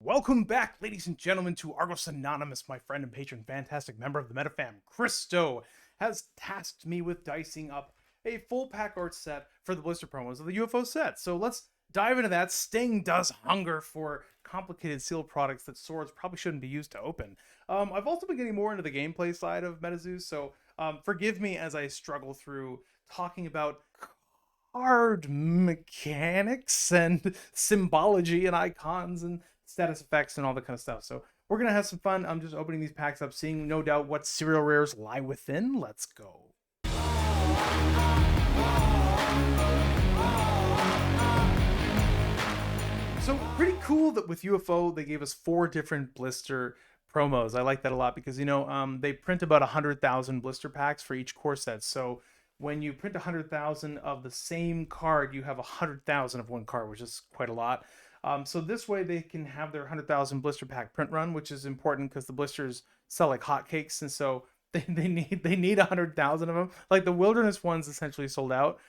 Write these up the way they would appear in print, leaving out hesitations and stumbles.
welcome back, ladies and gentlemen, to Argos Anonymous. My friend and patron, fantastic member of the MetaFam, Christo, has tasked me with dicing up a full pack art set for the blister promos of the UFO set. So let's dive into that. Sting does hunger for complicated sealed products that swords probably shouldn't be used to open. I've also been getting more into the gameplay side of MetaZoo, so forgive me as I struggle through talking about card mechanics and symbology and icons and status effects and all that kind of stuff. So we're gonna have some fun. I'm just opening these packs up, seeing no doubt what serial rares lie within. Let's go. So pretty cool that with UFO they gave us 4 different blister promos. I like that a lot because they print about 100,000 blister packs for each core set. So when you print 100,000 of the same card, you have 100,000 of one card, which is quite a lot. So this way they can have their 100,000 blister pack print run, which is important because the blisters sell like hotcakes, and so they need 100,000 of them. Like the Wilderness ones essentially sold out.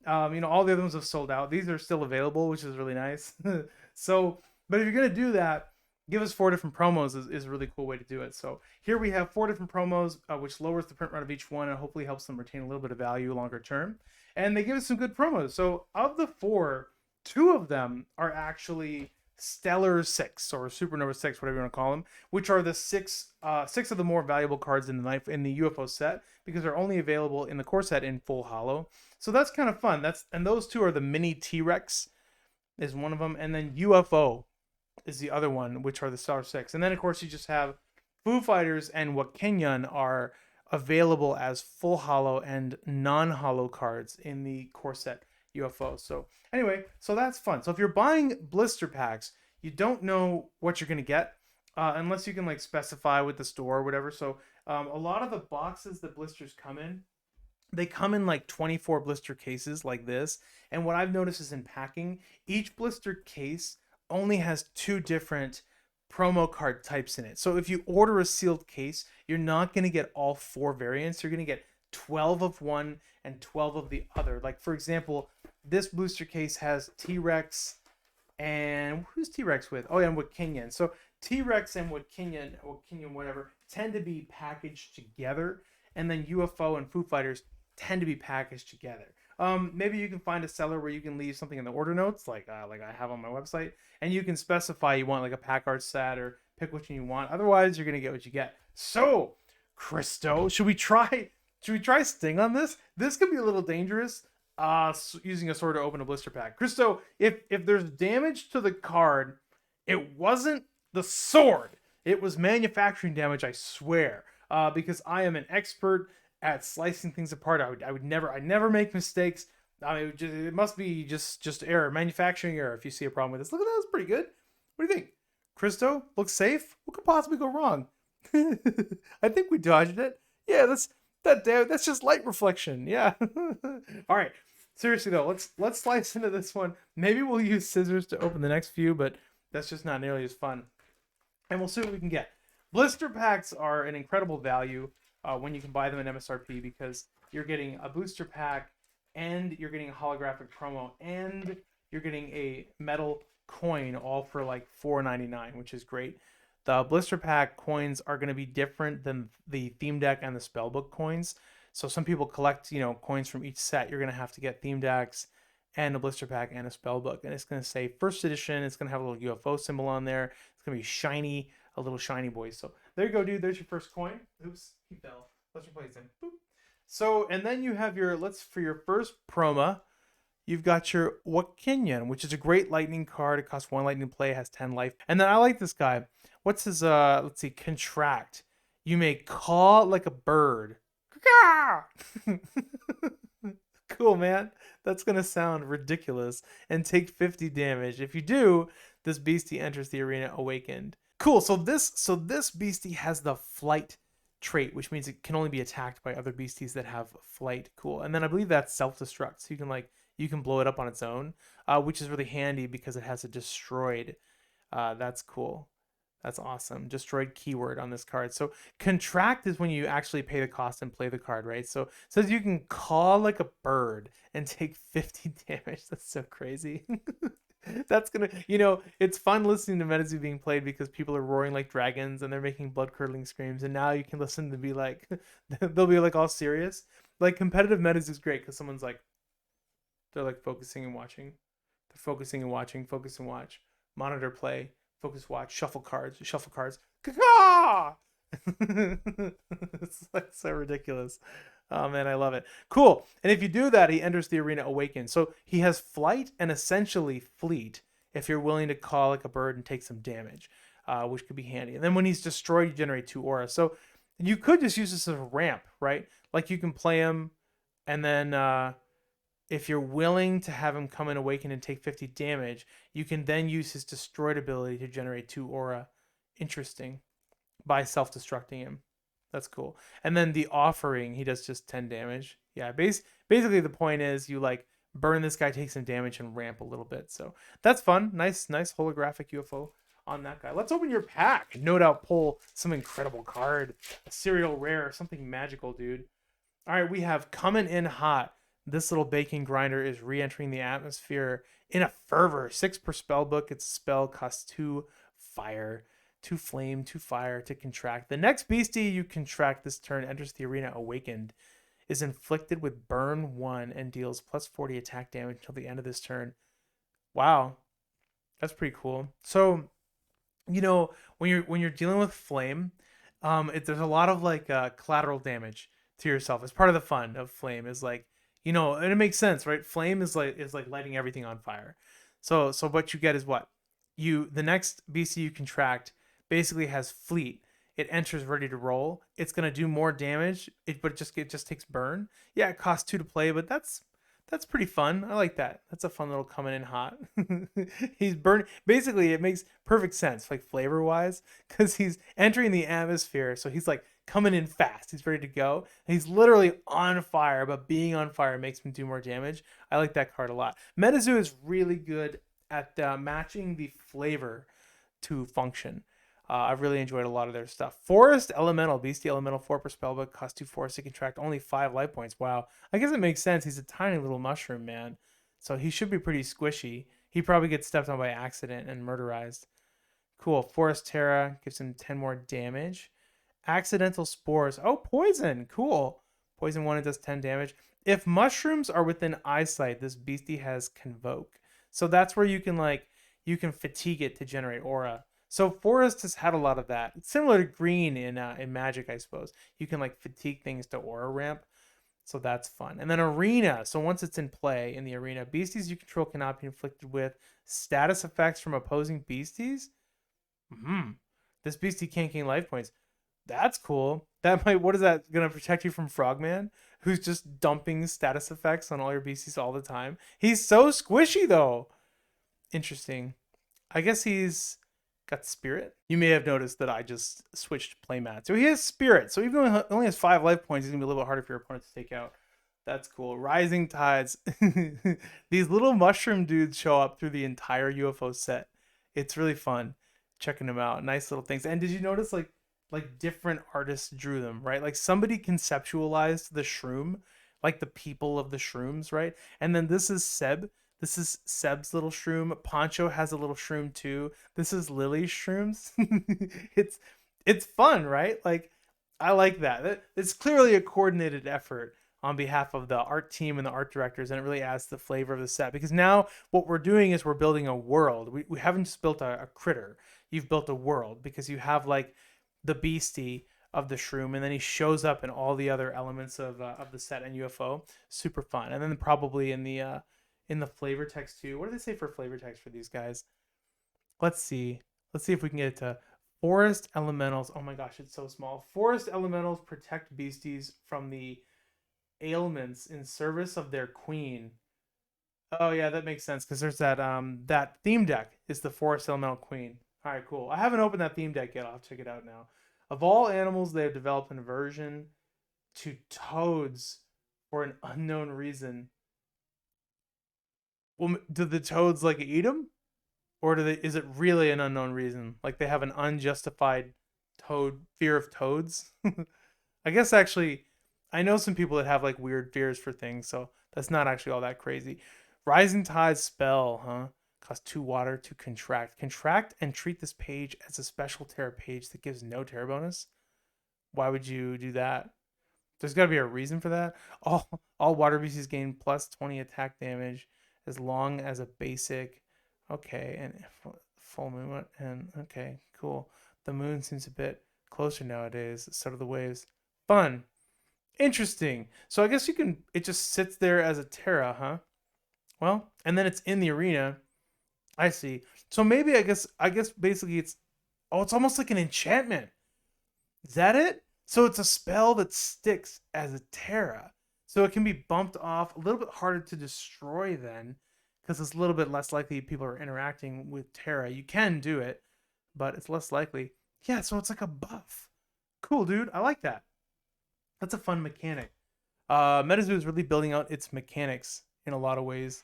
All the other ones have sold out. These are still available, which is really nice. So, but if you're gonna do that, give us 4 different promos is a really cool way to do it. So here we have 4 different promos, which lowers the print run of each one and hopefully helps them retain a little bit of value longer term. And they give us some good promos. So of the 4, 2 of them are actually Stellar 6 or Supernova 6, whatever you want to call them, which are the six of the more valuable cards in the UFO set because they're only available in the core set in full holo. So that's kind of fun. And those 2 are the mini T-Rex is one of them, and then UFO is the other one, which are the Star 6. And then of course you just have Foo Fighters and Wakinyan are available as full holo and non-holo cards in the core set UFO. So anyway, so that's fun. So if you're buying blister packs, you don't know what you're going to get unless you can like specify with the store or whatever. So a lot of the boxes that blisters come in, they come in like 24 blister cases like this. And what I've noticed is in packing, each blister case only has 2 different promo card types in it. So if you order a sealed case, you're not going to get all 4 variants. You're going to get 12 of one and 12 of the other. Like for example, this booster case has T-Rex and who's T-Rex with? Oh yeah, and Wakinyan. So T-Rex and Wakinyan whatever tend to be packaged together, and then UFO and Foo Fighters tend to be packaged together. Maybe you can find a seller where you can leave something in the order notes, like I have on my website, and you can specify you want like a pack art set or pick which one you want. Otherwise, you're gonna get what you get. So, Christo, should we try Sting on this? This could be a little dangerous. Using a sword to open a blister pack. Christo, if there's damage to the card, it wasn't the sword. It was manufacturing damage, I swear. Because I am an expert at slicing things apart. I never make mistakes. I mean, it must be just error, manufacturing error. If you see a problem with this, look at that, it's pretty good. What do you think, Christo? Looks safe. What could possibly go wrong? I think we dodged it. Yeah, that's just light reflection. Yeah. All right. Seriously though, let's slice into this one. Maybe we'll use scissors to open the next few, but that's just not nearly as fun. And we'll see what we can get. Blister packs are an incredible value when you can buy them in MSRP because you're getting a booster pack and you're getting a holographic promo and you're getting a metal coin all for like $4.99, which is great. The blister pack coins are going to be different than the theme deck and the spellbook coins. So some people collect, coins from each set. You're going to have to get theme decks and a blister pack and a spellbook. And it's going to say first edition. It's going to have a little UFO symbol on there. It's going to be shiny, a little shiny boy. So there you go, dude. There's your first coin. Oops, he fell. Let's replace him. Boop. So, and then you have for your first promo, you've got your Wakinyan, which is a great lightning card. It costs 1 lightning play, has 10 life. And then I like this guy. What's his, let's see, contract. You may caw like a bird. Cool, man. That's going to sound ridiculous and take 50 damage. If you do, this Beastie enters the arena awakened. Cool. So this Beastie has the flight trait, which means it can only be attacked by other Beasties that have flight. Cool. And then I believe that's self-destruct. So you can blow it up on its own, which is really handy because it has a destroyed. That's cool. That's awesome. Destroyed keyword on this card. So contract is when you actually pay the cost and play the card, right? So it says you can caw like a bird and take 50 damage. That's so crazy. That's gonna, you know, it's fun listening to MetaZoo being played because people are roaring like dragons and they're making blood curdling screams, and now you can listen to be like, they'll be like all serious. Like competitive MetaZoo is great because someone's like, they're like focusing and watching, they're focusing and watching, focus and watch, monitor play, focus watch, shuffle cards, shuffle cards. Caw! It's like so ridiculous. Oh man, I love it. Cool. And if you do that, he enters the arena awakened. So he has flight and essentially fleet if you're willing to call like a bird and take some damage, which could be handy. And then when he's destroyed, you generate 2 aura. So you could just use this as a ramp, right? Like you can play him, and then if you're willing to have him come in awaken and take 50 damage, you can then use his destroyed ability to generate 2 aura. Interesting. By self-destructing him. That's cool. And then the offering, he does just 10 damage. Yeah, basically the point is you like burn this guy, take some damage, and ramp a little bit. So that's fun. Nice holographic UFO on that guy. Let's open your pack. No doubt pull some incredible card, a serial rare, something magical, dude. All right, we have coming in hot. This little baking grinder is re-entering the atmosphere in a fervor. 6 per spell book. Its spell costs 2 fire. 2 flame, 2 fire to contract. The next beastie you contract this turn enters the arena awakened, is inflicted with burn 1 and deals plus 40 attack damage until the end of this turn. Wow, that's pretty cool. So, you know, when you're dealing with flame, there's a lot of like collateral damage to yourself. It's part of the fun of flame is like, you know, and it makes sense, right? Flame is like lighting everything on fire. So what you get is what the next BC you contract basically has fleet. It enters ready to roll. It's gonna do more damage. It just takes burn. Yeah, it costs 2 to play, but that's pretty fun. I like that. That's a fun little coming in hot. He's burning. Basically, it makes perfect sense, like flavor wise, because he's entering the atmosphere. So he's like coming in fast. He's ready to go. And he's literally on fire, but being on fire makes him do more damage. I like that card a lot. MetaZoo is really good at matching the flavor to function. I've really enjoyed a lot of their stuff. Forest Elemental, Beastie Elemental, 4 per spellbook, cost 2 force to contract, only 5 life points. Wow. I guess it makes sense. He's a tiny little mushroom, man. So he should be pretty squishy. He probably gets stepped on by accident and murderized. Cool. Forest Terra gives him 10 more damage. Accidental Spores. Oh, poison. Cool. Poison 1, it does 10 damage. If mushrooms are within eyesight, this beastie has Convoke. So that's where you can fatigue it to generate aura. So Forest has had a lot of that. It's similar to Green in Magic, I suppose. You can like fatigue things to aura ramp. So that's fun. And then Arena. So once it's in play in the arena, beasties you control cannot be inflicted with status effects from opposing beasties. Hmm. This beastie can't gain life points. That's cool. That might. What is that gonna protect you from Frogman, who's just dumping status effects on all your beasties all the time? He's so squishy though. Interesting. I guess he's got spirit. You may have noticed that I just switched playmat. So he has spirit. So even though he only has 5 life points, he's gonna be a little bit harder for your opponent to take out. That's cool. Rising Tides. These little mushroom dudes show up through the entire UFO set. It's really fun checking them out. Nice little things. And did you notice like different artists drew them, right? Like somebody conceptualized the shroom, like the people of the shrooms, right? And then this is Seb. This is Seb's little shroom. Poncho has a little shroom too. This is Lily's shrooms. it's fun, right? Like I like that. It's clearly a coordinated effort on behalf of the art team and the art directors, and it really adds the flavor of the set. Because now what we're doing is we're building a world. We haven't just built a critter. You've built a world because you have like the beastie of the shroom, and then he shows up in all the other elements of the set and UFO. Super fun. And then probably in the flavor text too. What do they say for flavor text for these guys? Let's see. Let's see if we can get it to forest elementals. Oh my gosh, it's so small. Forest elementals protect beasties from the ailments in service of their queen. Oh yeah, that makes sense because there's that theme deck is the Forest Elemental Queen. All right, cool. I haven't opened that theme deck yet. I'll check it out now. Of all animals, they have developed an aversion to toads for an unknown reason. Well, do the toads like eat them, or do they? Is it really an unknown reason? Like they have an unjustified toad fear of toads? I guess actually, I know some people that have like weird fears for things, so that's not actually all that crazy. Rising Tide spell, huh? Cost 2 water to contract. Contract and treat this page as a special Terra page that gives no Terra bonus. Why would you do that? There's got to be a reason for that. All water beasties gain plus 20 attack damage as long as a basic. Okay, and full moon and okay, cool. The moon seems a bit closer nowadays. So do the waves. Fun, interesting. So I guess you can. It just sits there as a Terra, huh? Well, and then it's in the arena. I see. So maybe I guess basically it's it's almost like an enchantment. Is that it? So it's a spell that sticks as a Terra. So it can be bumped off, a little bit harder to destroy then, because it's a little bit less likely people are interacting with Terra. You can do it, but it's less likely. Yeah, so it's like a buff. Cool, dude. I like that. That's a fun mechanic. MetaZoo is really building out its mechanics in a lot of ways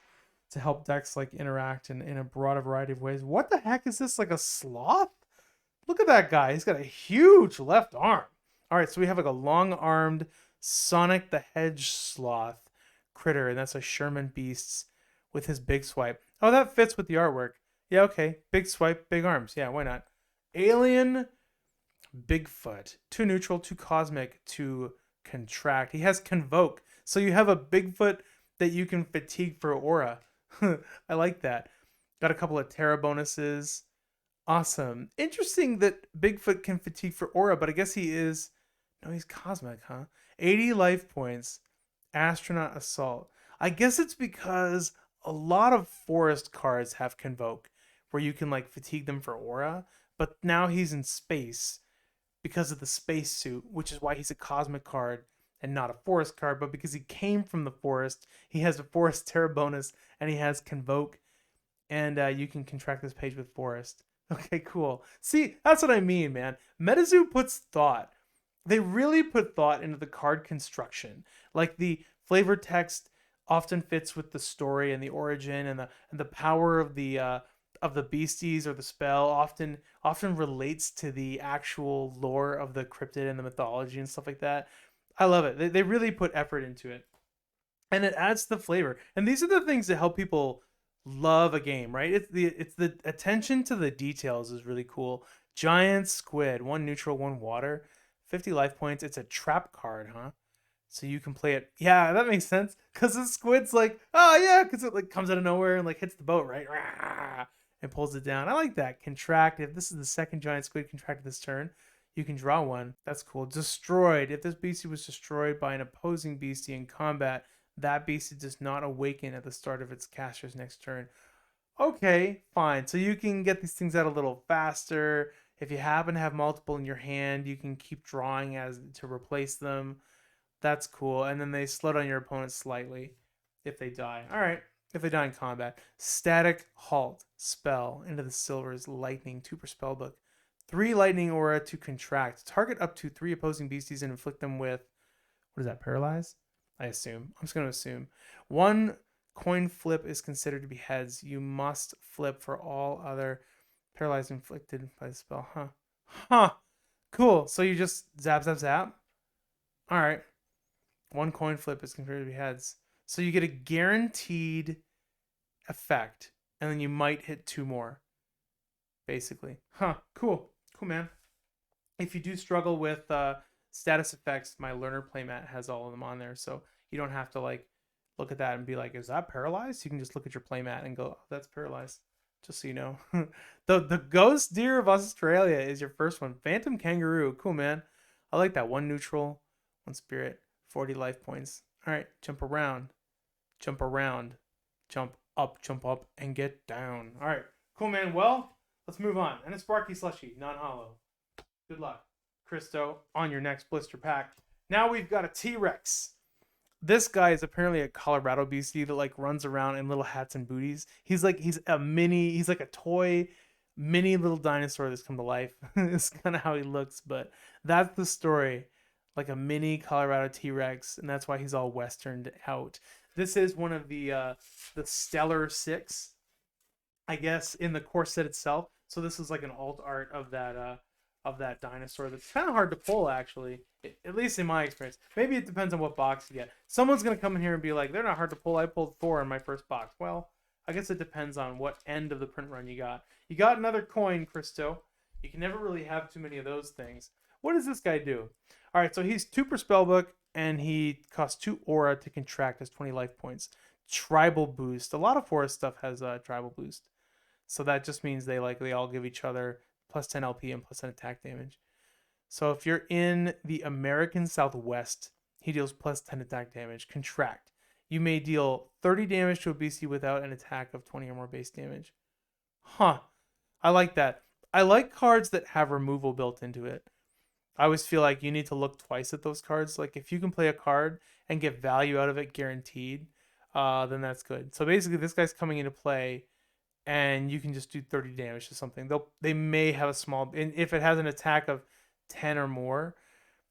to help decks like interact in a broader variety of ways. What the heck is this? Like a sloth? Look at that guy. He's got a huge left arm. All right, so we have like a long-armed Sonic the Hedge sloth critter, and that's a Sherman Beasts with his big swipe. Oh, that fits with the artwork. Yeah, okay. Big swipe, big arms. Yeah, why not? Alien Bigfoot. 2 neutral, 2 cosmic, 2 contract. He has convoke. So you have a Bigfoot that you can fatigue for aura. I like that. Got a couple of Terra bonuses. Awesome. Interesting that Bigfoot can fatigue for aura, but I guess he is. No, he's cosmic, huh? 80 life points. Astronaut Assault. I guess it's because a lot of forest cards have convoke, where you can like fatigue them for aura, but now he's in space because of the space suit, which is why he's a cosmic card and not a forest card, but because he came from the forest, he has a forest Terra bonus and he has convoke, and you can contract this page with forest. Okay, cool. See, that's what I mean, man. MetaZoo puts thought. They really put thought into the card construction. Like the flavor text often fits with the story and the origin and the power of the beasties or the spell often relates to the actual lore of the cryptid and the mythology and stuff like that. I love it. They really put effort into it. And it adds to the flavor. And these are the things that help people love a game, right? It's the attention to the details is really cool. Giant squid, 1 neutral, 1 water, 50 life points. It's a trap card, huh? So you can play it. Yeah, that makes sense. Cause the squid's like, oh yeah, because it like comes out of nowhere and like hits the boat, right? And pulls it down. I like that. Contract. If this is the second giant squid contracted this turn, you can draw one. That's cool. Destroyed. If this beastie was destroyed by an opposing beastie in combat, that beastie does not awaken at the start of its caster's next turn. Okay, fine. So you can get these things out a little faster. If you happen to have multiple in your hand, you can keep drawing as to replace them. That's cool. And then they slow down your opponent slightly if they die. All right. If they die in combat. Static Halt. Spell. Into the Silver's Lightning. 2 per spellbook. 3 lightning aura to contract. Target up to 3 opposing beasties and inflict them with, what is that, paralyze? I assume. I'm just going to assume. 1 coin flip is considered to be heads. You must flip for all other paralyzed inflicted by the spell. Huh. Cool. So you just zap, zap, zap. All right. 1 coin flip is considered to be heads. So you get a guaranteed effect, and then you might hit 2 more, basically. Cool, man. If you do struggle with status effects, my learner playmat has all of them on there, so you don't have to like look at that and be like, is that paralyzed? You can just look at your playmat and go, oh, that's paralyzed. Just so you know. the Ghost Deer of Australia is your first one. Phantom Kangaroo, cool, man. I like that. 1 neutral, 1 spirit, 40 life points. All right, jump around, jump up, and get down. All right, cool, man. Well, let's move on. And a Sparky Slushy, non-hollow. Good luck, Christo, on your next blister pack. Now we've got a T-Rex. This guy is apparently a Colorado beastie that like runs around in little hats and booties. He's like a toy mini little dinosaur that's come to life. It's kind of how he looks, but that's the story. Like a mini Colorado T-Rex, and that's why he's all westerned out. This is one of the Stellar 6, I guess, in the core set itself. So this is like an alt art of that dinosaur that's kind of hard to pull, actually, at least in my experience. Maybe it depends on what box you get. Someone's going to come in here and be like, they're not hard to pull. I pulled 4 in my first box. Well, I guess it depends on what end of the print run you got. You got another coin, Christo. You can never really have too many of those things. What does this guy do? All right, so he's 2 per spellbook, and he costs 2 aura to contract as 20 life points. Tribal boost. A lot of forest stuff has tribal boost. So that just means they all give each other plus 10 LP and plus 10 attack damage. So if you're in the American Southwest, he deals plus 10 attack damage. Contract. You may deal 30 damage to a beastie without an attack of 20 or more base damage. Huh. I like that. I like cards that have removal built into it. I always feel like you need to look twice at those cards. Like if you can play a card and get value out of it guaranteed, then that's good. So basically this guy's coming into play and you can just do 30 damage to something. They may have a small, and if it has an attack of 10 or more,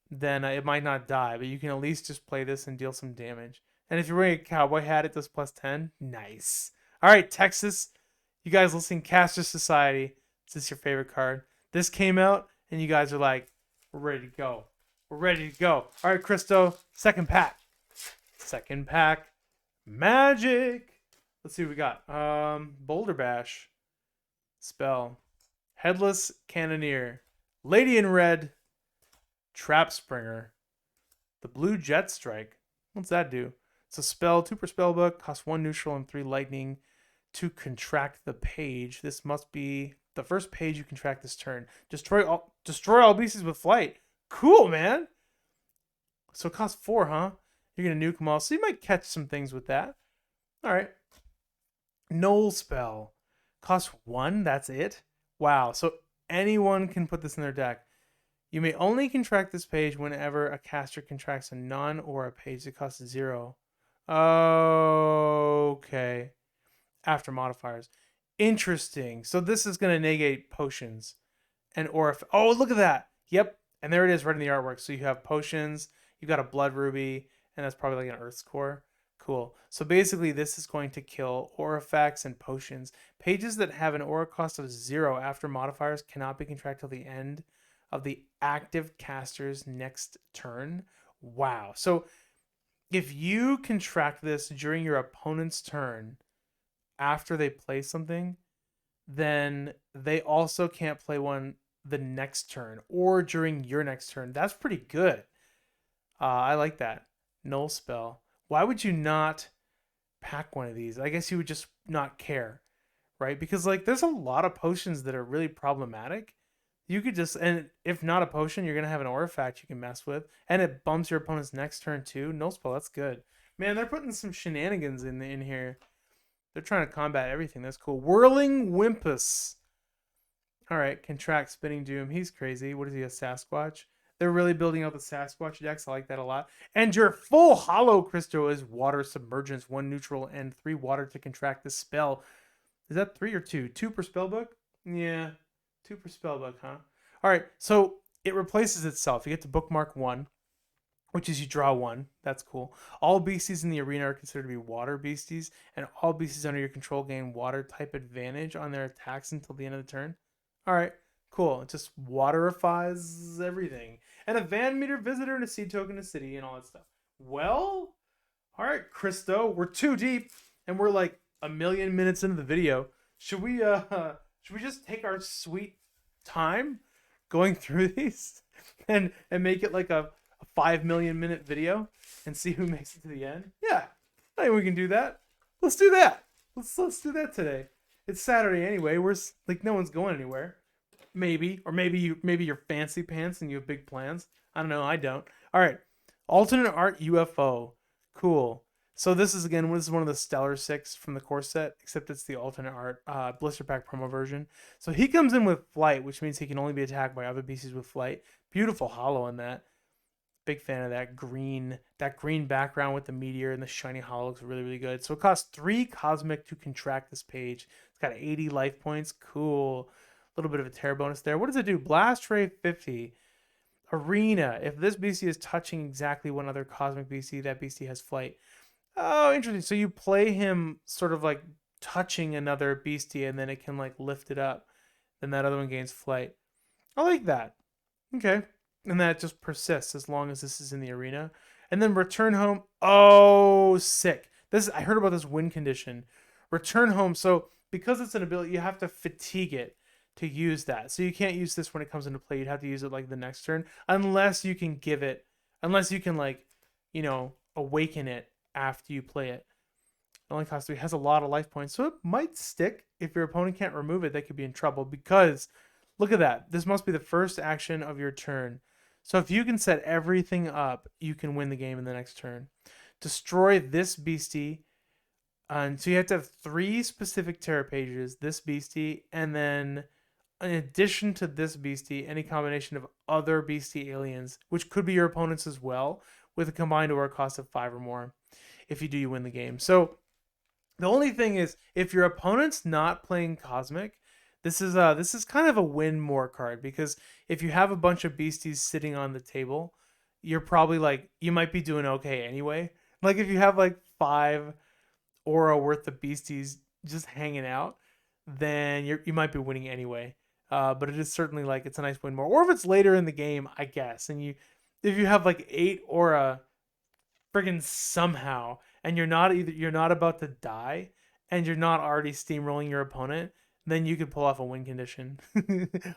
then it might not die, but you can at least just play this and deal some damage. And if you're wearing a cowboy hat, it does plus 10. Nice. All right, Texas, you guys listening, Caster Society, is this your favorite card? This came out, and you guys are like, we're ready to go. We're ready to go. All right, Christo, second pack. Second pack, Magic. Let's see what we got. Boulder Bash. Spell. Headless Cannoneer. Lady in Red. Trap Springer. The Blue Jet Strike. What's that do? It's a spell, 2 per spellbook, costs 1 neutral and 3 lightning to contract the page. This must be the first page you contract this turn. Destroy all beasties with flight. Cool, man. So it costs 4, huh? You're going to nuke them all. So you might catch some things with that. All right. Null Spell. Costs 1, that's it? Wow, so anyone can put this in their deck. You may only contract this page whenever a caster contracts a non-aura page that costs 0. Okay. After modifiers. Interesting. So this is going to negate potions and aura. Oh, look at that. Yep. And there it is right in the artwork. So you have potions, you've got a blood ruby, and that's probably like an earth's core. Cool. So basically this is going to kill aura effects and potions. Pages that have an aura cost of 0 after modifiers cannot be contracted till the end of the active caster's next turn. Wow. So if you contract this during your opponent's turn after they play something, then they also can't play one the next turn or during your next turn. That's pretty good. I like that. Null Spell. Why would you not pack one of these? I guess you would just not care, right? Because like there's a lot of potions that are really problematic. You could just, and if not a potion, you're gonna have an artifact you can mess with, and it bumps your opponent's next turn too. Null Spell, that's good. Man, they're putting some shenanigans in here. They're trying to combat everything. That's cool. Whirling Wimpus. All right, contract Spinning Doom. He's crazy. What is he, a Sasquatch? They're really building out the Sasquatch decks. I like that a lot. And your full hollow crystal is Water Submergence, 1 neutral and 3 water to contract this spell. Is that 3 or 2? 2 per spellbook? Yeah, 2 per spellbook, huh? All right, so it replaces itself. You get to bookmark 1, which is you draw 1. That's cool. All beasties in the arena are considered to be water beasties, and all beasties under your control gain water type advantage on their attacks until the end of the turn. All right. Cool. It just waterifies everything. And a Van Meter visitor and a seed token to city and all that stuff. Well, all right, Christo, we're too deep and we're like a million minutes into the video. Should we just take our sweet time going through these and make it like a 5 million minute video and see who makes it to the end? Yeah. I think we can do that. Let's do that. Let's do that today. It's Saturday anyway. We're like no one's going anywhere. Maybe you're fancy pants and you have big plans. I don't know. I don't. All right. Alternate Art Ufo. Cool. So this is one of the Stellar 6 from the core set, except it's the alternate art blister pack promo version. So he comes in with flight, which means he can only be attacked by other beasties with flight. Beautiful hollow in that. Big fan of that green background with the meteor and the shiny hollow looks really, really good. So it costs 3 cosmic to contract this page. It's got 80 life points. Cool. A little bit of a terror bonus there. What does it do? Blast Ray 50. Arena. If this beastie is touching exactly one other cosmic beastie, that beastie has flight. Oh, interesting. So you play him sort of like touching another beastie and then it can like lift it up. Then that other one gains flight. I like that. Okay. And that just persists as long as this is in the arena. And then return home. Oh, sick. I heard about this win condition. Return home. So because it's an ability, you have to fatigue it to use that. So you can't use this when it comes into play. You'd have to use it like the next turn, unless you can give it, unless you can like, awaken it after you play it. It only costs 3. It has a lot of life points, so it might stick. If your opponent can't remove it, they could be in trouble because look at that. This must be the first action of your turn. So if you can set everything up, you can win the game in the next turn. Destroy this beastie. And so you have to have 3 specific terror pages, this beastie, and then in addition to this beastie, any combination of other beastie aliens, which could be your opponents as well, with a combined aura cost of 5 or more. If you do, you win the game. So the only thing is, if your opponent's not playing Cosmic, this is kind of a win more card, because if you have a bunch of beasties sitting on the table, you're probably like, you might be doing okay anyway. Like if you have like 5 aura worth of beasties just hanging out, then you might be winning anyway. But it is certainly like, it's a nice win more. Or if it's later in the game, I guess, and if you have like 8 aura friggin' somehow, and you're not about to die, and you're not already steamrolling your opponent, then you could pull off a win condition.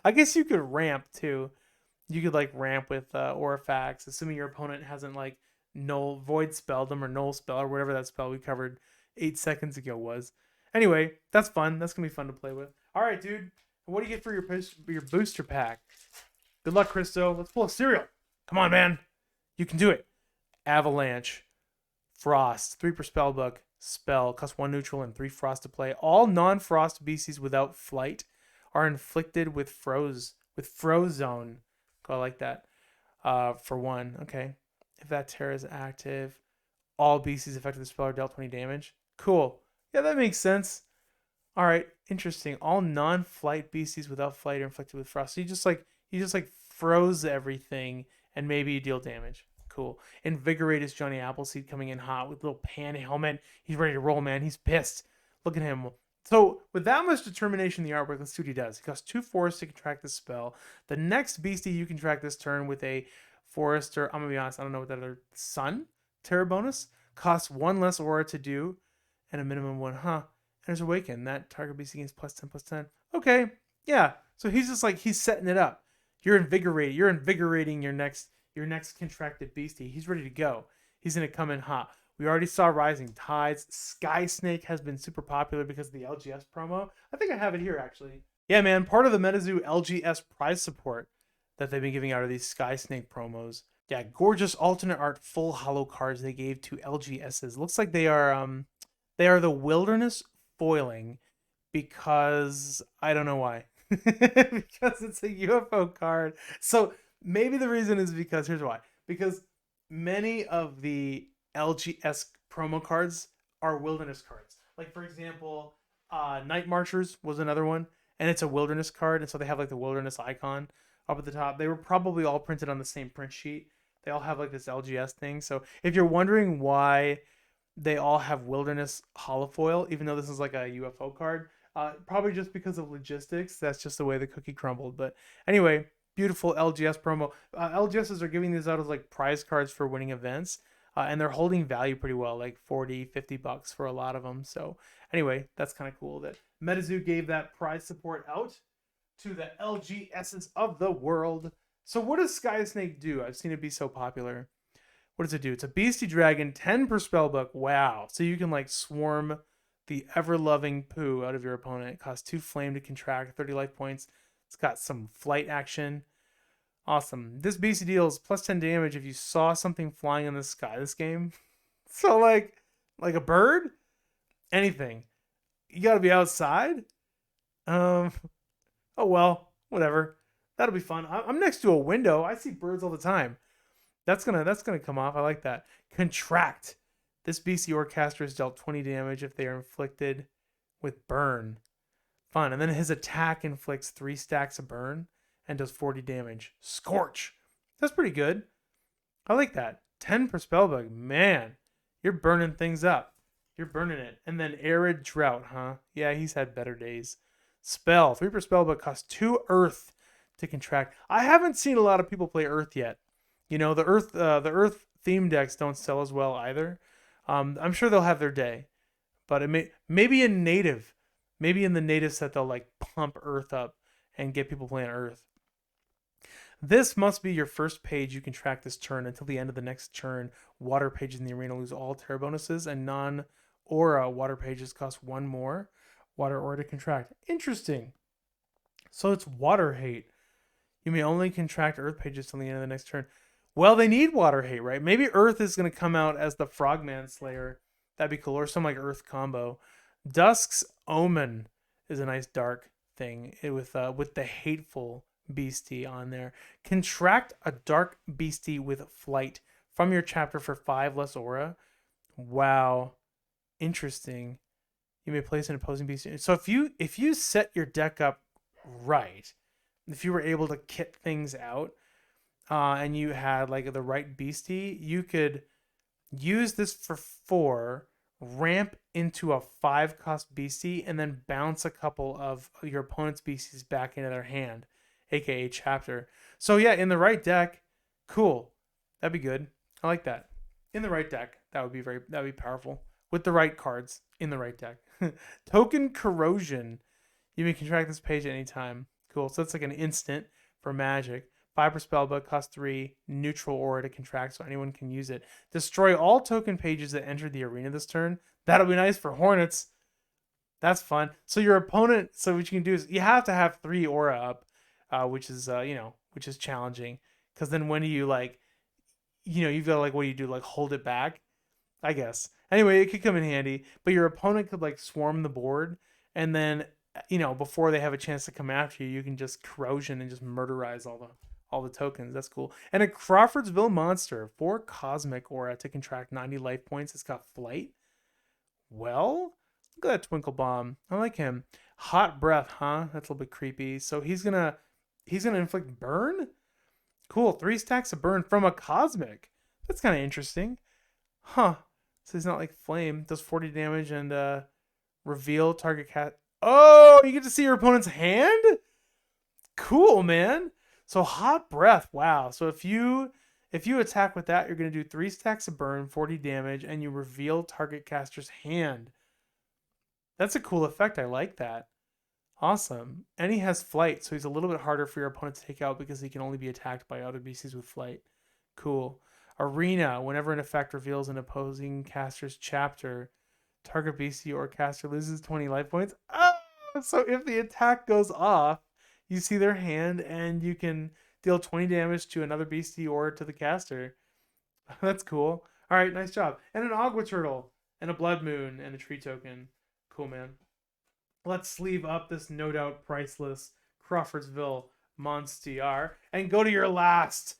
I guess you could ramp too. You could like ramp with Aurifax, assuming your opponent hasn't like void spelled them or null spell or whatever that spell we covered 8 seconds ago was. Anyway, that's fun. That's gonna be fun to play with. All right, dude. What do you get for your booster pack? Good luck, Christo. Let's pull a cereal. Come on, man. You can do it. Avalanche, Frost, 3 per spell book, spell, cost 1 neutral and 3 frost to play. All non-frost beasties without flight are inflicted with Frozone. I like that. For 1. Okay. If that terror is active, all beasties affected with the spell are dealt 20 damage. Cool. Yeah, that makes sense. All right, interesting. All non-flight beasties without flight are inflicted with frost. So you just like froze everything, and maybe you deal damage. Cool. Invigorate is Johnny Appleseed coming in hot with a little pan helmet. He's ready to roll, man. He's pissed. Look at him. So with that much determination in the artwork, let's see what he does. He costs 2 forests to contract this spell. The next beastie you contract this turn with a forester, I'm gonna be honest, I don't know what that other, sun terror bonus, costs 1 less aura to do, and a minimum 1, huh? There's Awaken. That target beastie gains +10/+10. Okay, yeah. So he's just like, he's setting it up. You're invigorating your next contracted beastie. He's ready to go. He's gonna come in hot. We already saw Rising Tides. Sky Snake has been super popular because of the LGS promo. I think I have it here actually. Yeah, man. Part of the MetaZoo LGS prize support that they've been giving out are these Sky Snake promos. Yeah, gorgeous alternate art full holo cards they gave to LGSs. Looks like they are the Wilderness foiling, because I don't know why. Because it's a UFO card. So maybe the reason is because, here's why. Because many of the LGS promo cards are Wilderness cards. Like for example, Night Marchers was another one, and it's a Wilderness card, and so they have like the Wilderness icon up at the top. They were probably all printed on the same print sheet. They all have like this LGS thing. So if you're wondering why they all have Wilderness holofoil, even though this is like a UFO card, probably just because of logistics. That's just the way the cookie crumbled. But anyway, beautiful LGS promo. LGSs are giving these out as like prize cards for winning events, and they're holding value pretty well, like 40, $50 for a lot of them. So anyway, that's kind of cool that MetaZoo gave that prize support out to the LGSs of the world. So what does Sky Snake do? I've seen it be so popular. What does it do? It's a Beastie Dragon, 10 per spellbook. Wow. So you can like swarm the ever-loving poo out of your opponent. It costs 2 flame to contract, 30 life points. It's got some flight action. Awesome. This Beastie deals +10 damage if you saw something flying in the sky this game. So like a bird? Anything. You gotta be outside? Oh well, whatever. That'll be fun. I'm next to a window. I see birds all the time. That's gonna come off. I like that. Contract. This BC Orcaster is dealt 20 damage if they are inflicted with burn. Fun. And then his attack inflicts 3 stacks of burn and does 40 damage. Scorch. That's pretty good. I like that. 10 per spellbook. Man, you're burning things up. You're burning it. And then Arid Drought, huh? Yeah, he's had better days. Spell. 3 per spellbook costs 2 earth to contract. I haven't seen a lot of people play earth yet. You know, the earth theme decks don't sell as well either. I'm sure they'll have their day, But it maybe in native, maybe in the native set they'll like pump Earth up and get people playing Earth. This must be your first page you can track this turn until the end of the next turn. Water pages in the arena lose all terror bonuses, and non-aura water pages cost one more water aura to contract. Interesting. So it's water hate. You may only contract Earth pages till the end of the next turn. Well, they need water hate, right? Maybe Earth is going to come out as the Frogman Slayer. That'd be cool. Or some like Earth combo. Dusk's Omen is a nice dark thing with the hateful Beastie on there. Contract a dark Beastie with flight from your chapter for 5 less aura. Wow. Interesting. You may place an opposing Beastie. So if you set your deck up right, if you were able to kit things out, and you had like the right Beastie, you could use this for 4, ramp into a 5 cost Beastie, and then bounce a couple of your opponent's Beasties back into their hand, aka chapter. So yeah, in the right deck, cool. That'd be good. I like that. In the right deck, that'd be powerful. With the right cards in the right deck. Token Corrosion. You may contract this page at any time. Cool. So that's like an instant for Magic. 5 per spell, but cost 3 neutral aura to contract, so anyone can use it. Destroy all token pages that enter the arena this turn. That'll be nice for Hornets. That's fun. So your opponent, so what you can do is you have to have 3 aura up, which is which is challenging. Because then when do you like, you've got to like, what do you do? Like hold it back, I guess. Anyway, it could come in handy, but your opponent could like swarm the board, and then before they have a chance to come after you, you can just corrosion and just murderize all the tokens. That's cool. And a Crawfordsville monster, 4 cosmic aura to contract 90 life points. It's got flight. Well, look at that Twinkle Bomb. I like him. Hot breath, huh? That's a little bit creepy. So he's gonna inflict burn. Cool. 3 stacks of burn from a cosmic. That's kind of interesting, huh? So he's not like flame. Does 40 damage and reveal target cat. Oh, you get to see your opponent's hand. Cool, man. So hot breath. Wow. So if you attack with that, you're going to do 3 stacks of burn, 40 damage, and you reveal target caster's hand. That's a cool effect. I like that. Awesome. And he has flight, so he's a little bit harder for your opponent to take out because he can only be attacked by other beasties with flight. Cool. Arena. Whenever an effect reveals an opposing caster's chapter, target beastie or caster loses 20 life points. Oh! So if the attack goes off, you see their hand and you can deal 20 damage to another beastie or to the caster. That's cool. All right, nice job. And an Agua Turtle and a Blood Moon and a tree token. Cool, man. Let's sleeve up this no doubt priceless Crawfordsville Monster and go to your last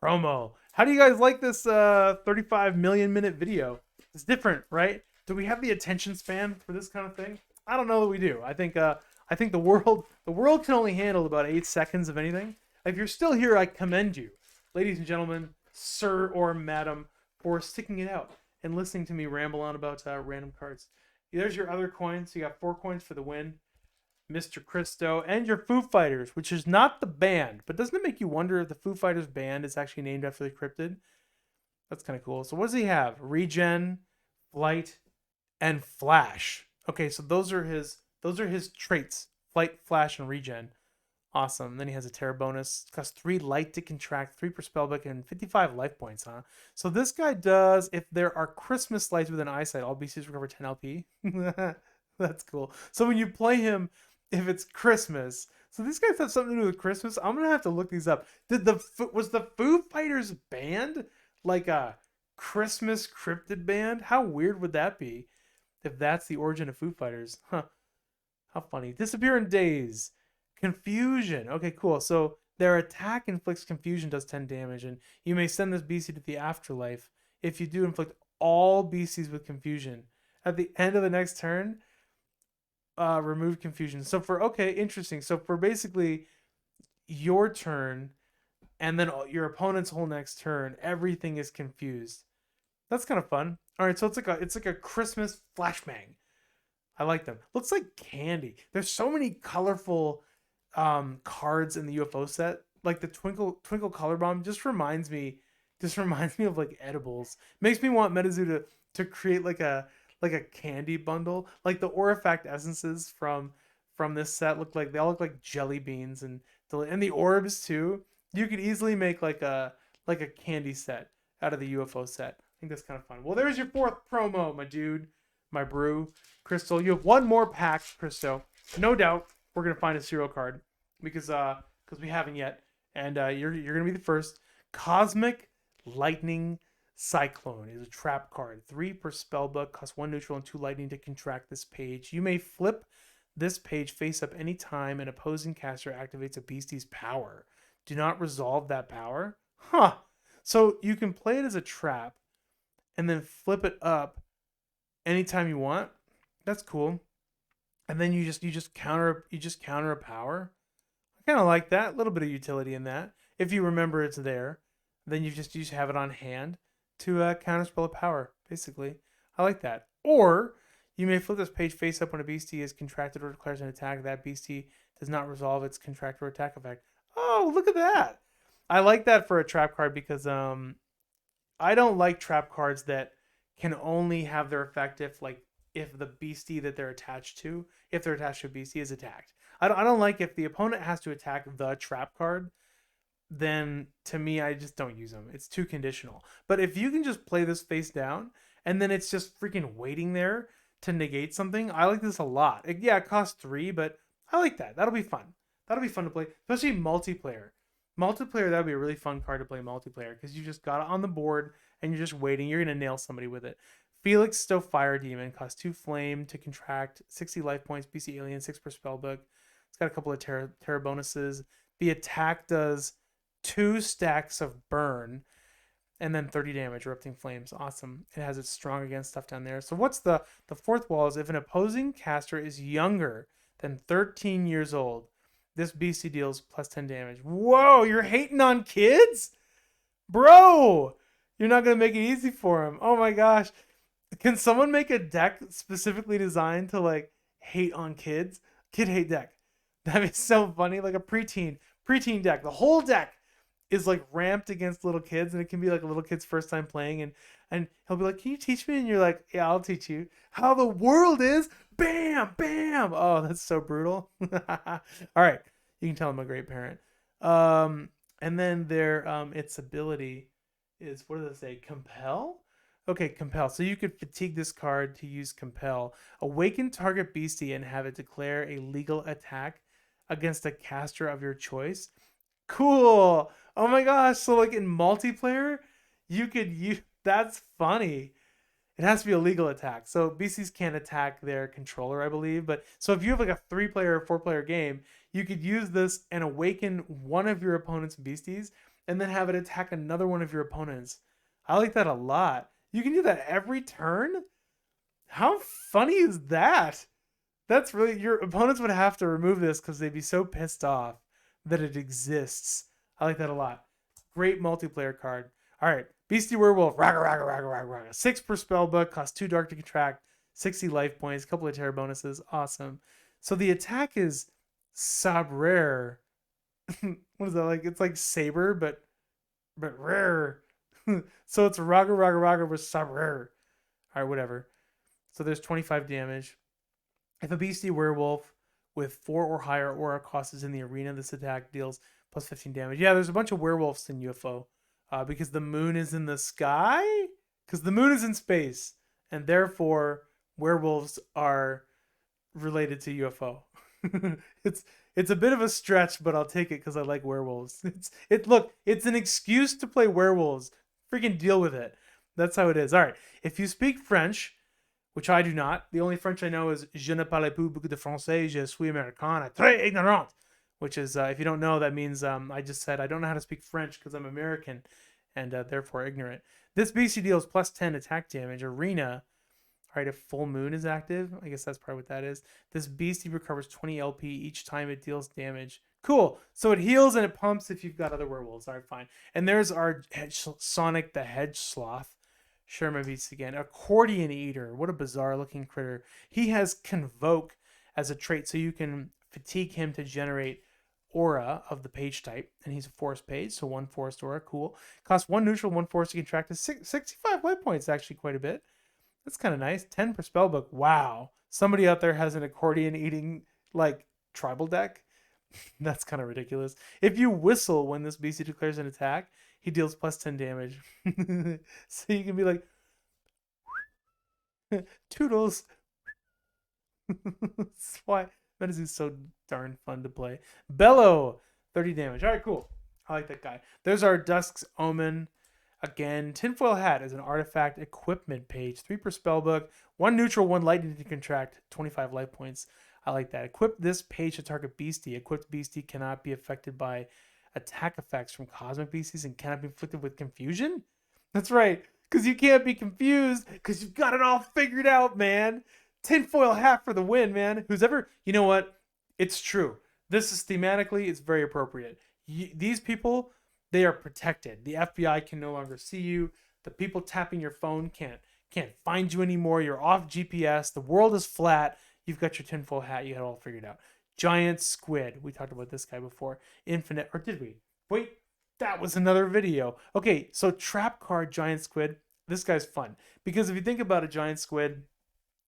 promo. How do you guys like this 35 million minute video? It's different, right? Do we have the attention span for this kind of thing? I don't know that we do. I think the world can only handle about 8 seconds of anything. If you're still here, I commend you, ladies and gentlemen, sir or madam, for sticking it out and listening to me ramble on about random cards. There's your other coins. You got 4 coins for the win, Mr. Christo, and your Foo Fighters, which is not the band, but doesn't it make you wonder if the Foo Fighters band is actually named after the cryptid? That's kind of cool. So what does he have? Regen, Flight, and Flash. Okay, so those are his traits: Flight, Flash, and Regen. Awesome. Then he has a terror bonus. Costs 3 light to contract, 3 per spellbook, and 55 life points, huh? So this guy does, if there are Christmas lights within eyesight, all beasties recover 10 LP. That's cool. So when you play him, if it's Christmas, so these guys have something to do with Christmas. I'm gonna have to look these up. Was the Foo Fighters band like a Christmas cryptid band? How weird would that be if that's the origin of Foo Fighters? Huh. How funny. Disappear in days. Confusion. Okay, cool. So their attack inflicts confusion, does 10 damage, and you may send this beastie to the afterlife. If you do inflict all beasties with confusion at the end of the next turn, remove confusion. So interesting. So for basically your turn and then your opponent's whole next turn, everything is confused. That's kind of fun. All right, so it's like a Christmas flashbang. I like them. Looks like candy. There's so many colorful cards in the UFO set. Like the Twinkle Color Bomb just reminds me of like edibles. Makes me want MetaZoo to create like a like a candy bundle. Like the Aurifact essences from this set they all look like jelly beans, and the orbs too. You could easily make like a candy set out of the UFO set. I think that's kind of fun. Well, there's your fourth promo, my dude, my brew, Crystal. You have one more pack, Crystal. No doubt we're gonna find a serial card because we haven't yet, and you're gonna be the first. Cosmic Lightning Cyclone is a trap card. 3 per spellbook, costs 1 neutral and 2 lightning to contract this page. You may flip this page face up anytime an opposing caster activates a beastie's power. Do not resolve that power. Huh. So you can play it as a trap and then flip it up anytime you want. That's cool. And then you just counter a power. I kind of like that. A little bit of utility in that. If you remember it's there, then you just have it on hand to counterspell a power, basically. I like that. Or you may flip this page face up when a beastie is contracted or declares an attack. That beastie does not resolve its contract or attack effect. Oh, look at that. I like that for a trap card because I don't like trap cards that can only have their effect if the beastie that they're attached to, if they're attached to a beastie, is attacked. I don't like if the opponent has to attack the trap card, then to me, I just don't use them. It's too conditional. But if you can just play this face down and then it's just freaking waiting there to negate something, I like this a lot. It costs 3, but I like that. That'll be fun. That'll be fun to play, especially multiplayer. Multiplayer, that would be a really fun card to play multiplayer because you just got it on the board and you're just waiting. You're going to nail somebody with it. Felix Stowe Fire Demon costs 2 flame to contract, 60 life points, BC Alien, 6 per spellbook. It's got a couple of terror bonuses. The attack does 2 stacks of burn and then 30 damage, erupting flames. Awesome. It has its strong against stuff down there. So what's the fourth wall is if an opposing caster is younger than 13 years old, this beastie deals plus 10 damage. Whoa, you're hating on kids? Bro, you're not going to make it easy for him. Oh my gosh. Can someone make a deck specifically designed to hate on kids? Kid hate deck. That'd be so funny. Like a preteen deck. The whole deck is ramped against little kids, and it can be like a little kid's first time playing, and he'll be like, "Can you teach me?" And you're like, "Yeah, I'll teach you how the world is." Bam, bam. Oh, that's so brutal. All right, you can tell I'm a great parent. And then its ability is, what does it say? Compel. Okay, compel. So you could fatigue this card to use compel. Awaken target beastie and have it declare a legal attack against a caster of your choice. Cool. Oh my gosh. So in multiplayer, you could use, that's funny. It has to be a legal attack. So beasties can't attack their controller, I believe. But so if you have a 3-player or 4-player game, you could use this and awaken one of your opponent's beasties and then have it attack another one of your opponents. I like that a lot. You can do that every turn? How funny is that? That's really, your opponents would have to remove this because they'd be so pissed off that it exists. I like that a lot. Great multiplayer card. All right, Beastie Werewolf, raga, raga, raga, raga, raga. 6 per spellbook, costs 2 dark to contract, 60 life points, a couple of terror bonuses. Awesome. So the attack is Sabrare. What is that like? It's like Saber, but rare. So it's raga, raga, raga with Sabrare. All right, whatever. So there's 25 damage. If a Beastie Werewolf with 4 or higher aura cost is in the arena, this attack deals plus 15 damage. Yeah, there's a bunch of werewolves in UFO because the moon is in the sky? Because the moon is in space, and therefore werewolves are related to UFO. It's a bit of a stretch, but I'll take it because I like werewolves. It's an excuse to play werewolves. Freaking deal with it. That's how it is. All right. If you speak French, which I do not, the only French I know is "Je ne parle plus beaucoup de français, je suis américain, très ignorant," which is, if you don't know, that means I just said I don't know how to speak French because I'm American and therefore ignorant. This BC deals plus 10 attack damage. Arena. All right, if full moon is active, I guess that's probably what that is. This beastie recovers 20 LP each time it deals damage. Cool. So it heals and it pumps if you've got other werewolves. All right, fine. And there's our Sonic the Hedge Sloth. Sherman beats again. Accordion Eater. What a bizarre looking critter. He has Convoke as a trait, so you can fatigue him to generate aura of the page type. And he's a forest page, so 1 forest aura. Cool. Costs 1 neutral, 1 forest to contract to 65 life points, actually quite a bit. That's kind of nice. 10 per spell book. Wow. Somebody out there has an accordion eating like tribal deck. That's kind of ridiculous. If you whistle when this beastie declares an attack, he deals plus 10 damage. So you can be like, Toodles. That's why MetaZoo is so darn fun to play. Bellow, 30 damage. All right, cool. I like that guy. There's our Dusk's Omen. Again, Tinfoil Hat is an artifact equipment page. 3 per spellbook. 1 neutral, 1 lightning to contract. 25 life points. I like that. Equip this page to target Beastie. Equipped Beastie cannot be affected by attack effects from cosmic beasties and cannot be inflicted with confusion? That's right. Because you can't be confused because you've got it all figured out, man. Tinfoil hat for the win, man. Who's ever, you know what? It's true. This is thematically, it's very appropriate. These people, they are protected. The FBI can no longer see you. The people tapping your phone can't find you anymore. You're off GPS. The world is flat. You've got your tinfoil hat. You had it all figured out. Giant Squid. We talked about this guy before. Infinite, or did we? Wait, that was another video. Okay, so trap card Giant Squid. This guy's fun because if you think about a giant squid,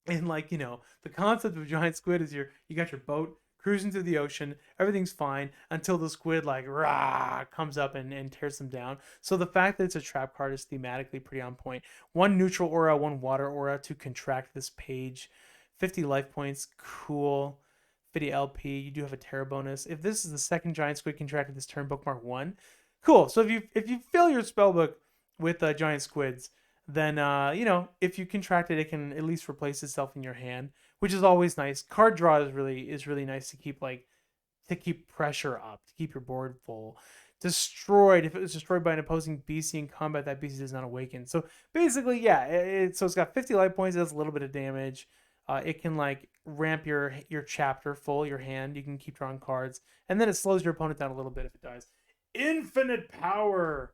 and like the concept of giant squid is you got your boat cruising through the ocean, everything's fine until the squid like rah comes up and tears them down. So the fact that it's a trap card is thematically pretty on point. 1 neutral aura, 1 water aura to contract this page. 50 life points, cool. 50 LP. You do have a terror bonus. If this is the second giant squid contracted this turn, bookmark 1. Cool. So if you fill your spellbook with giant squids, then if you contract it, it can at least replace itself in your hand, which is always nice. Card draw is really nice to keep pressure up, to keep your board full. Destroyed. If it was destroyed by an opposing beastie in combat, that beastie does not awaken. So basically, yeah, so it's got 50 life points. It does a little bit of damage. It can like ramp your chapter full, your hand. You can keep drawing cards, and then it slows your opponent down a little bit if it dies. Infinite power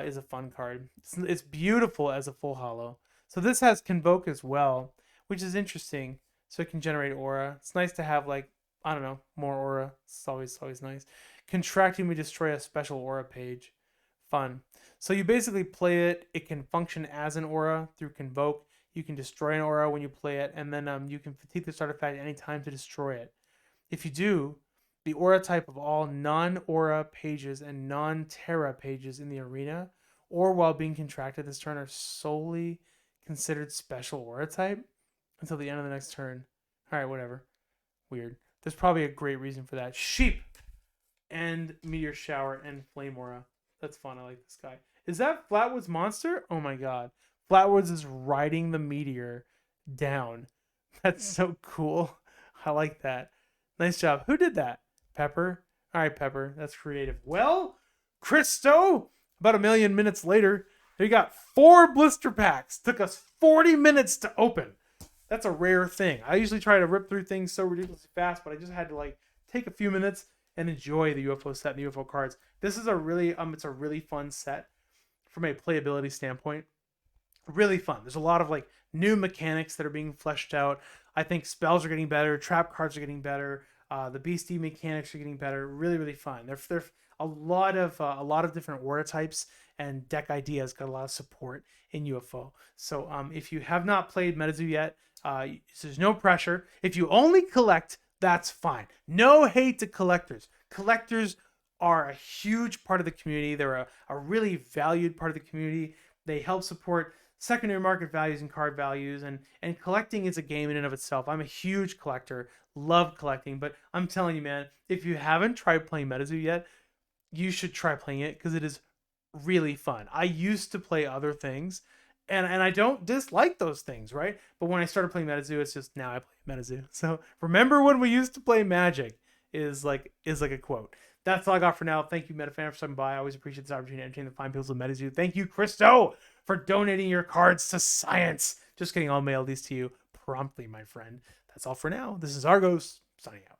is a fun card. It's beautiful as a full hollow. So this has Convoke as well, which is interesting. So it can generate aura. It's nice to have like, I don't know, more aura. It's always nice. Contracting we destroy a special aura page. Fun. So you basically play it. It can function as an aura through Convoke. You can destroy an aura when you play it, and then you can fatigue this artifact at any time to destroy it. If you do, the aura type of all non-aura pages and non-terra pages in the arena or while being contracted this turn are solely considered special aura type until the end of the next turn. All right, whatever. Weird. There's probably a great reason for that. Sheep and Meteor Shower and Flame Aura. That's fun. I like this guy. Is that Flatwood's monster? Oh my god. Flatwoods is riding the meteor down. That's so cool. I like that. Nice job. Who did that? Pepper? All right, Pepper. That's creative. Well, Christo, about a million minutes later, we got 4 blister packs. Took us 40 minutes to open. That's a rare thing. I usually try to rip through things so ridiculously fast, but I just had to like take a few minutes and enjoy the UFO set and the UFO cards. This is a really it's a really fun set from a playability standpoint. Really fun. There's a lot of like new mechanics that are being fleshed out. I think spells are getting better, trap cards are getting better, the Beastie mechanics are getting better. Really fun. They're a lot of different aura types and deck ideas got a lot of support in UFO. So if you have not played MetaZoo yet, there's no pressure. If you only collect, that's fine. No hate to collectors. Collectors are a huge part of the community. They're a really valued part of the community. They help support secondary market values and card values, and collecting is a game in and of itself. I'm a huge collector, love collecting, but I'm telling you, man, if you haven't tried playing MetaZoo yet, you should try playing it because it is really fun. I used to play other things, and I don't dislike those things, right? But when I started playing MetaZoo, it's just now I play MetaZoo. So remember when we used to play Magic is like a quote. That's all I got for now. Thank you, MetaFan, for stopping by. I always appreciate this opportunity to entertain the fine people of MetaZoo. Thank you, Christo, for donating your cards to science. Just kidding. I'll mail these to you promptly, my friend. That's all for now. This is Argos, signing out.